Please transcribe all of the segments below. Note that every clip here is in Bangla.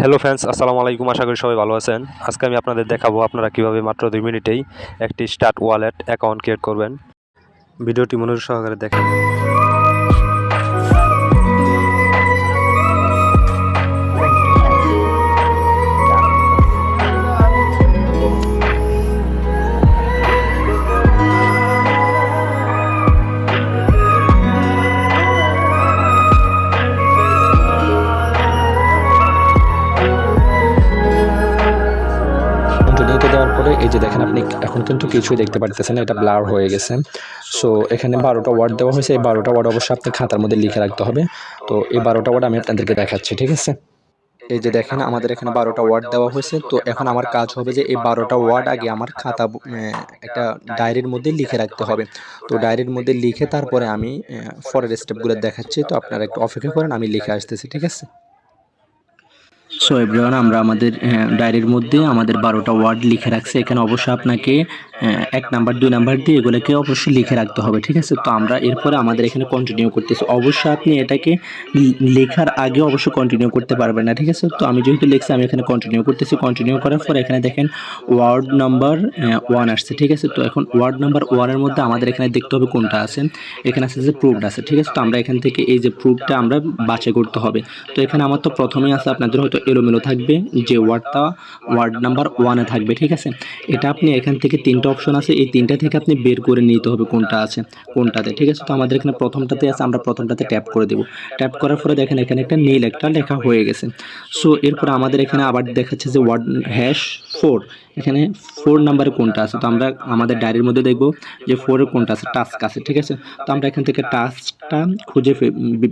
হ্যালো ফ্রেন্ডস, আসসালামু আলাইকুম। আশা করি সবাই ভালো আছেন। আজকে আমি আপনাদের দেখাবো আপনারা কিভাবে মাত্র 2 মিনিটেই একটি স্টার্ট ওয়ালেট অ্যাকাউন্ট ক্রিয়েট করবেন। ভিডিওটি মনোযোগ সহকারে দেখেন। দেওয়ার পরে এই যে দেখেন, আপনি এখন কিন্তু কিছুই দেখতে পারতেছেন, এটা ব্লার হয়ে গেছে। সো এখানে 12টা ওয়ার্ড দেওয়া হয়েছে। এই 12টা ওয়ার্ড অবশ্যই আপনি খাতার মধ্যে লিখে রাখতে হবে। তো এই 12টা ওয়ার্ড আমি আপনাদেরকে দেখাচ্ছি, ঠিক আছে? এই যে দেখেন, আমাদের এখানে 12টা ওয়ার্ড দেওয়া হয়েছে। তো এখন আমার কাজ হবে যে এই 12টা ওয়ার্ড আগে আমার একটা ডায়েরির মধ্যে লিখে রাখতে হবে। তো ডায়েরির মধ্যে লিখে তারপরে আমি পরের স্টেপগুলো দেখাচ্ছি। তো আপনারা একটু অপেক্ষা করেন, আমি লিখে আসতেছি, ঠিক আছে? সো এভরিওয়ান, আমরা আমাদের ডায়েরির মধ্যে আমাদের 12টা ওয়ার্ড লিখে রাখছি। এখানে অবশ্যই আপনাকে 1 নাম্বার 2 নাম্বার দিয়ে এগুলোকে অবশ্যই লিখে রাখতে হবে, ঠিক আছে? তো আমরা এরপরে আমাদের এখানে কন্টিনিউ করতেছি। অবশ্যই আপনি এটাকে লেখার আগে অবশ্যই কন্টিনিউ করতে পারবেন না, ঠিক আছে? তো আমি যেহেতু লিখছি, আমি এখানে কন্টিনিউ করতেছি। কন্টিনিউ করার পর এখানে দেখেন ওয়ার্ড নাম্বার 1 আসছে, ঠিক আছে? তো এখন ওয়ার্ড নাম্বার 1 এর মধ্যে আমাদের এখানে দেখতে হবে কোনটা আছে। এখানে আছে যে প্রুফড আছে, ঠিক আছে? তো আমরা এখান থেকে এই যে প্রুফটা আমরা বাছাই করতে হবে। তো এখানে আমার তো প্রথমেই আছে, আপনাদের হয়তো এলোমেলো থাকবে যে ওয়ার্ডটা ওয়ার্ড নাম্বার 1 এ থাকবে, ঠিক আছে? এটা আপনি এখান থেকে 3টা অপশন আছে, এই 3টা থেকে আপনি বের করে নিতে হবে কোনটা আছে কোনটাতে, ঠিক আছে? তো আমাদের এখানে প্রথমটাতে আছে, আমরা প্রথমটাতে ট্যাপ করে দেব। ট্যাপ করার পরে দেখেন এখানে একটা নীল একটা লেখা হয়ে গেছে। সো এরপর আমাদের এখানে আবার দেখাচ্ছে যে ওয়ার্ড #4, এখানে 4 নাম্বারে কোনটা আছে। তো আমরা আমাদের ডায়েরির মধ্যে দেখব যে 4 এর কোনটা আছে, টাস্ক আছে, ঠিক আছে? তো আমরা এখান থেকে টাস্কটা খুঁজে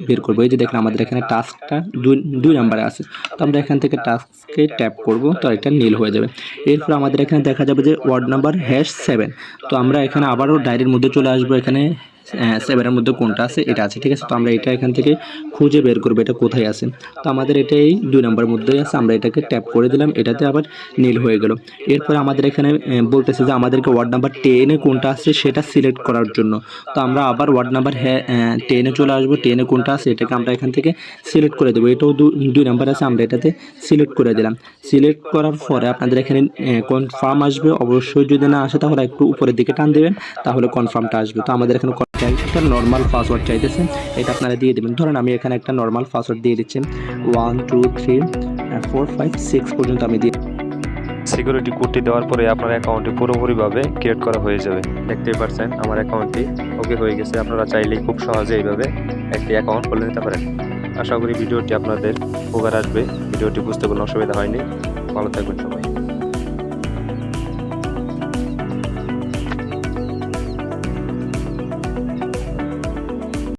বের করবো। এই যে দেখেন আমাদের এখানে টাস্কটা 2 নাম্বারে আছে। তো আমরা এখান থেকে টাস্কে ট্যাপ করব, তো এটা নীল হয়ে যাবে। এরপর আমাদের এখানে দেখা যাবে যে ওয়ার্ড নাম্বার #7। তো আমরা এখানে আবারও ডায়েরির মধ্যে চলে আসবো। এখানে 7 এর মধ্যে কোনটা আছে, এটা আছে, ঠিক আছে? তো আমরা এটা এখান থেকে খুঁজে বের করবো এটা কোথায় আছে। তো আমাদের এটা এই 2 নাম্বার মধ্যেই আছে। আমরা এটাকে ট্যাপ করে দিলাম, এটাতে আবার নীল হয়ে গেল। এরপর আমাদের এখানে বলতেছে যে আমাদেরকে ওয়ার্ড নাম্বার 10 এ কোনটা আছে সেটা সিলেক্ট করার জন্য। তো আমরা আবার ওয়ার্ড নাম্বার 10 এ চলে আসবো। 10 এ কোনটা আছে এটাকে আমরা এখান থেকে সিলেক্ট করে দেবো। এটাও 2 নাম্বার আছে, আমরা এটাতে সিলেক্ট করে দিলাম। সিলেক্ট করার পরে আপনাদের এখানে কনফার্ম আসবে। অবশ্যই যদি না আসে তাহলে একটু উপরের দিকে টান দেবেন, তাহলে কনফার্মটা আসবে। তো আমাদের এখানে একটা নর্মাল পাসওয়ার্ড চাইতেছে, এটা আপনারা দিয়ে দেবেন। ধরেন আমি এখানে একটা নর্মাল পাসওয়ার্ড দিয়ে দিচ্ছি, 1 2 3 4 5 6 পর্যন্ত আমি দিয়ে। সিকিউরিটি কোডটি দেওয়ার পরে আপনার অ্যাকাউন্টটি পুরোপুরিভাবে ক্রিয়েট করা হয়ে যাবে। দেখতেই পাচ্ছেন আমার অ্যাকাউন্টটি ওকে হয়ে গেছে। আপনারা চাইলেই খুব সহজে এইভাবে একটি অ্যাকাউন্ট খুলে নিতে পারেন। আশা করি ভিডিওটি আপনাদের উপকার আসবে। ভিডিওটি বুঝতে কোনো অসুবিধা হয়নি। ভালো থাকবেন সবাই।